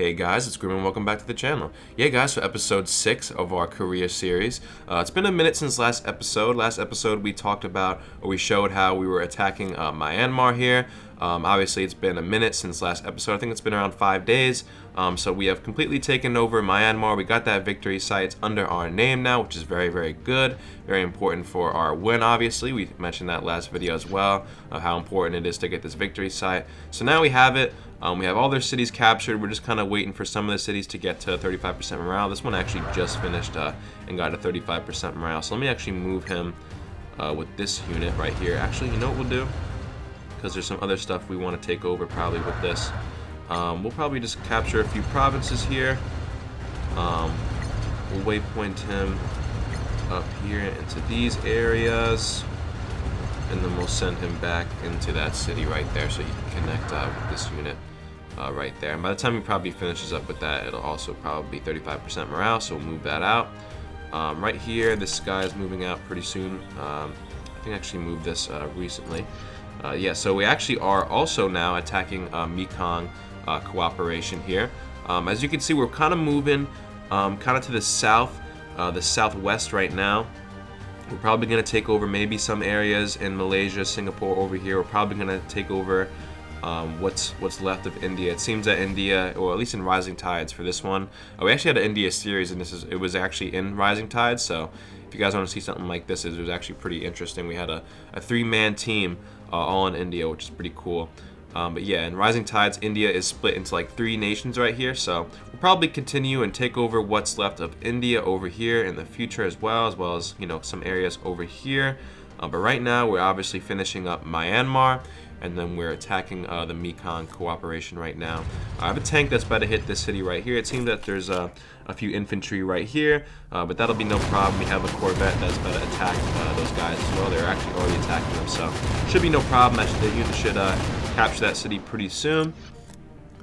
Hey guys, it's Grim and welcome back to the channel. Yeah guys, for episode 6 of our Korea series. It's been a minute since last episode. Last episode we talked about, or we showed how we were attacking Myanmar here. Obviously it's been a minute since last episode. I think it's been around 5 days. So we have completely taken over Myanmar. We got that victory site under our name now, which is very, very good. Very important for our win, obviously. We mentioned that last video as well, of how important it is to get this victory site. So now we have it. We have all their cities captured. We're just kind of waiting for some of the cities to get to 35% morale. This one actually just finished and got a 35% morale. So let me actually move him with this unit right here. Actually, you know what we'll do? Because there's some other stuff we want to take over probably with this. We'll probably just capture a few provinces here. We'll waypoint him up here into these areas. And then we'll send him back into that city right there so he can connect with this unit right there. And by the time he probably finishes up with that, it'll also probably be 35% morale, so we'll move that out. Right here, this guy is moving out pretty soon. I think I actually moved this recently. Yeah, so we actually are also now attacking Mekong cooperation here. As you can see, we're kind of moving kind of to the south, the southwest right now. We're probably going to take over maybe some areas in Malaysia, Singapore over here. We're probably going to take over what's left of India. It seems that India, or at least in Rising Tides for this one, we actually had an India series, and it was actually in Rising Tides. So if you guys want to see something like this, it was actually pretty interesting. We had a 3-man team all in India, which is pretty cool. But yeah, in Rising Tides, India is split into like 3 nations right here. So we'll probably continue and take over what's left of India over here in the future as well as you know, some areas over here. But right now we're obviously finishing up Myanmar, and then we're attacking the Mekong cooperation right now. I have a tank that's about to hit this city right here. It seems that there's a few infantry right here, but that'll be no problem. We have a Corvette that's about to attack those guys as well. They're actually already attacking them, so should be no problem. The unit should capture that city pretty soon.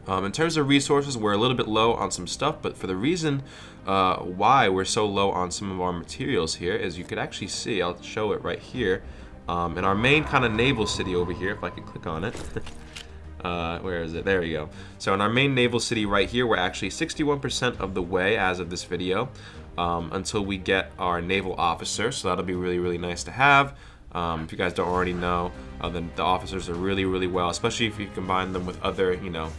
In terms of resources, we're a little bit low on some stuff, but for the reason why we're so low on some of our materials here is you could actually see, I'll show it right here, in our main kind of naval city over here, if I could click on it. Where is it? There we go. So in our main naval city right here, we're actually 61% of the way as of this video until we get our naval officer, so that'll be really, really nice to have. If you guys don't already know, then the officers are really, really well, especially if you combine them with other, you know,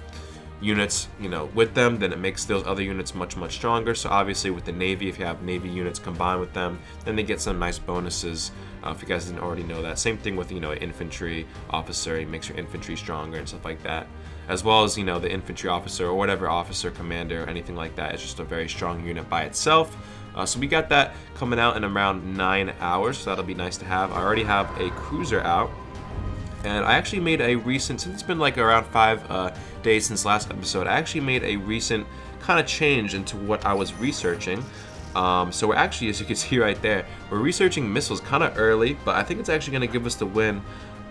units, you know, with them, then it makes those other units much, much stronger. So obviously with the Navy, if you have Navy units combined with them, then they get some nice bonuses. If you guys didn't already know that. Same thing with, you know, an infantry officer. It makes your infantry stronger and stuff like that. As well as, you know, the infantry officer or whatever officer, commander, or anything like that. It's just a very strong unit by itself. So we got that coming out in around 9 hours, so that'll be nice to have. I already have a cruiser out, and I actually made a recent, since it's been like around 5 days since last episode, I actually made a recent kind of change into what I was researching. So we're actually, as you can see right there, we're researching missiles kind of early, but I think it's actually going to give us the win,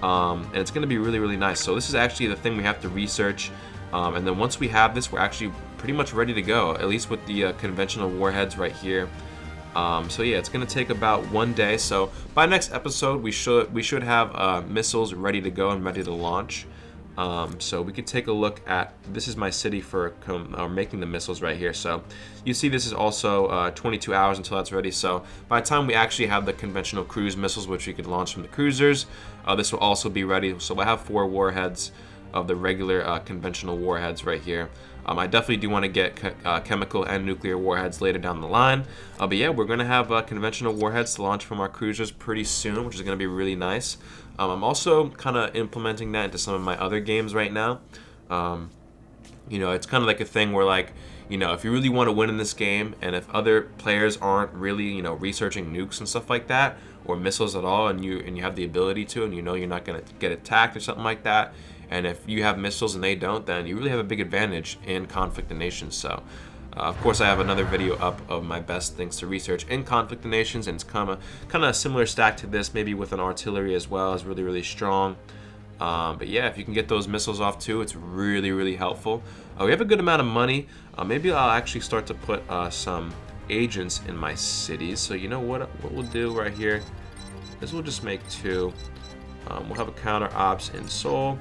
and it's going to be really, really nice. So this is actually the thing we have to research, and then once we have this, we're actually pretty much ready to go, at least with the conventional warheads right here. So yeah, it's going to take about 1 day. So by next episode, we should have missiles ready to go and ready to launch. So we could take a look at, this is my city for making the missiles right here. So you see this is also 22 hours until that's ready. So by the time we actually have the conventional cruise missiles, which we could launch from the cruisers, this will also be ready. So we'll have 4 warheads of the regular conventional warheads right here. I definitely do want to get chemical and nuclear warheads later down the line. But yeah, we're going to have conventional warheads to launch from our cruisers pretty soon, which is going to be really nice. I'm also kind of implementing that into some of my other games right now. You know, it's kind of like a thing where, like, you know, if you really want to win in this game, and if other players aren't really, you know, researching nukes and stuff like that, or missiles at all, and you have the ability to, and you know you're not going to get attacked or something like that, and if you have missiles and they don't, then you really have a big advantage in Conflict of Nations. So, of course, I have another video up of my best things to research in Conflict of Nations, and it's kind of a similar stack to this, maybe with an artillery as well. It's really, really strong. But yeah, if you can get those missiles off too, it's really, really helpful. We have a good amount of money. Maybe I'll actually start to put some agents in my cities. So you know what we'll do right here is we'll just make 2. We'll have a counter ops in Seoul.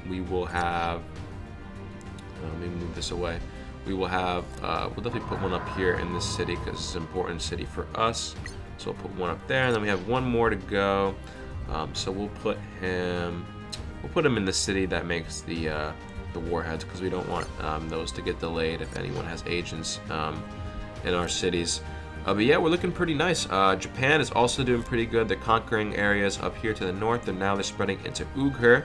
We will have Let me move this away. We will have, we'll definitely put one up here in this city because it's an important city for us. So we'll put one up there, and then we have one more to go. So we'll put him in the city that makes the Warheads, because we don't want those to get delayed if anyone has agents in our cities. But yeah, we're looking pretty nice. Japan is also doing pretty good. They're conquering areas up here to the north, and now they're spreading into Uyghur.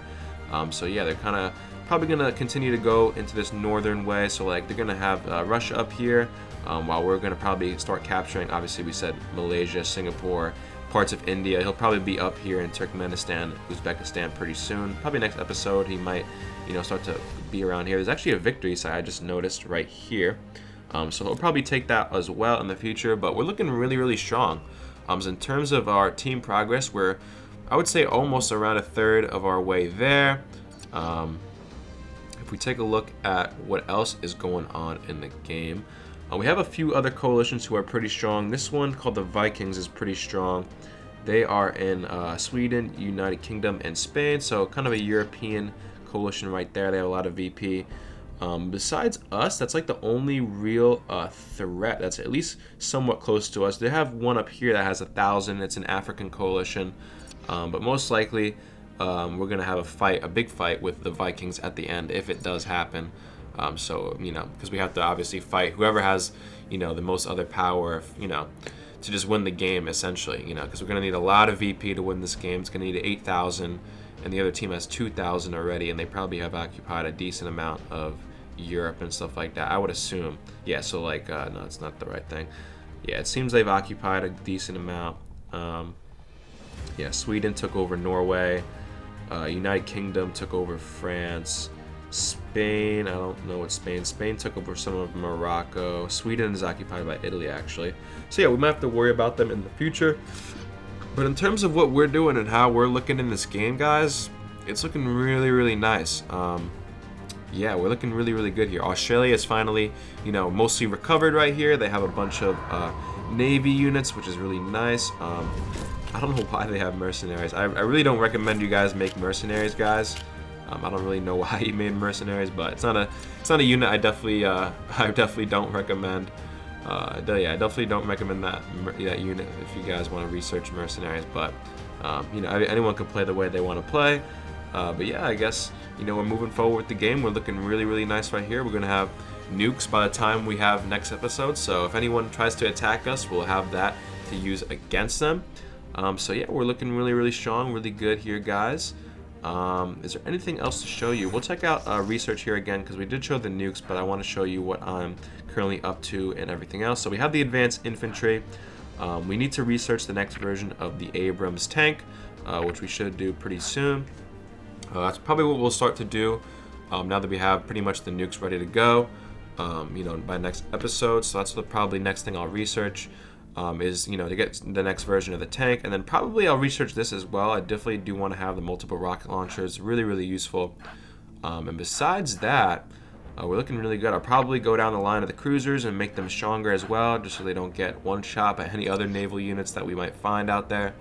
So yeah, they're kind of probably going to continue to go into this northern way. So like they're going to have Russia up here, while we're going to probably start capturing, obviously we said Malaysia, Singapore, parts of India. He'll probably be up here in Turkmenistan, Uzbekistan pretty soon. Probably next episode he might, start to be around here. There's actually a victory site I just noticed right here. So he'll probably take that as well in the future, but we're looking really, really strong. So in terms of our team progress, we're, I would say, almost around a third of our way there. If we take a look at what else is going on in the game, we have a few other coalitions who are pretty strong. This one called the Vikings is pretty strong. They are in Sweden, United Kingdom, and Spain, so kind of a European coalition right there. They have a lot of VP. Besides us, that's like the only real threat that's at least somewhat close to us. They have one up here that has 1,000. It's an African coalition, but most likely we're gonna have a big fight with the Vikings at the end if it does happen. So because we have to obviously fight whoever has the most other power, to just win the game essentially. Because we're gonna need a lot of VP to win this game. It's gonna need 8,000. And the other team has 2,000 already, and they probably have occupied a decent amount of Europe and stuff like that, I would assume. Yeah, so like, no, it's not the right thing. Yeah, it seems they've occupied a decent amount. Yeah, Sweden took over Norway. United Kingdom took over France. Spain, I don't know what Spain took over some of Morocco. Sweden is occupied by Italy, actually. So yeah, we might have to worry about them in the future. But in terms of what we're doing and how we're looking in this game, guys, it's looking really, really nice. Yeah, we're looking really, really good here. Australia is finally, mostly recovered right here. They have a bunch of Navy units, which is really nice. I don't know why they have mercenaries. I really don't recommend you guys make mercenaries, guys. I don't really know why he made mercenaries, but it's not a unit I definitely don't recommend. I definitely don't recommend that unit if you guys want to research mercenaries, but anyone can play the way they want to play. But yeah, I guess we're moving forward with the game. We're looking really, really nice right here. We're gonna have nukes by the time we have next episode, so if anyone tries to attack us, we'll have that to use against them. So yeah, we're looking really, really strong, really good here, guys. Is there anything else to show you? We'll check out research here again because we did show the nukes, but I want to show you what I'm currently up to and everything else. So we have the advanced infantry. We need to research the next version of the Abrams tank, which we should do pretty soon. That's probably what we'll start to do now that we have pretty much the nukes ready to go, by next episode. So that's the probably next thing I'll research. Is to get the next version of the tank, and then probably I'll research this as well. I definitely do want to have the multiple rocket launchers, really, really useful. And besides that, we're looking really good. I'll probably go down the line of the cruisers and make them stronger as well, just so they don't get one shot by any other naval units that we might find out there.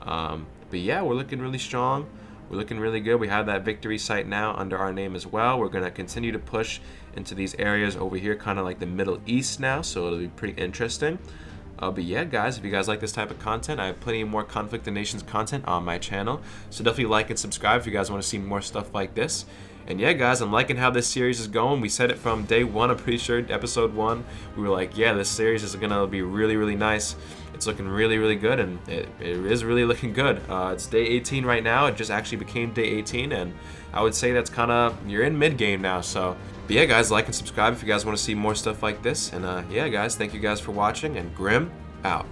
But yeah, we're looking really strong. We're looking really good. We have that victory site now under our name as well. We're going to continue to push into these areas over here, kind of like the Middle East now, so it'll be pretty interesting. But yeah, guys, if you guys like this type of content, I have plenty more Conflict of Nations content on my channel. So definitely like and subscribe if you guys want to see more stuff like this. And yeah, guys, I'm liking how this series is going. We said it from day one, I'm pretty sure, episode 1. We were like, yeah, this series is going to be really, really nice. It's looking really, really good, and it is really looking good. It's day 18 right now. It just actually became day 18, and I would say that's kind of, you're in mid-game now, so. But yeah, guys, like and subscribe if you guys want to see more stuff like this. And yeah, guys, thank you guys for watching, and Grim out.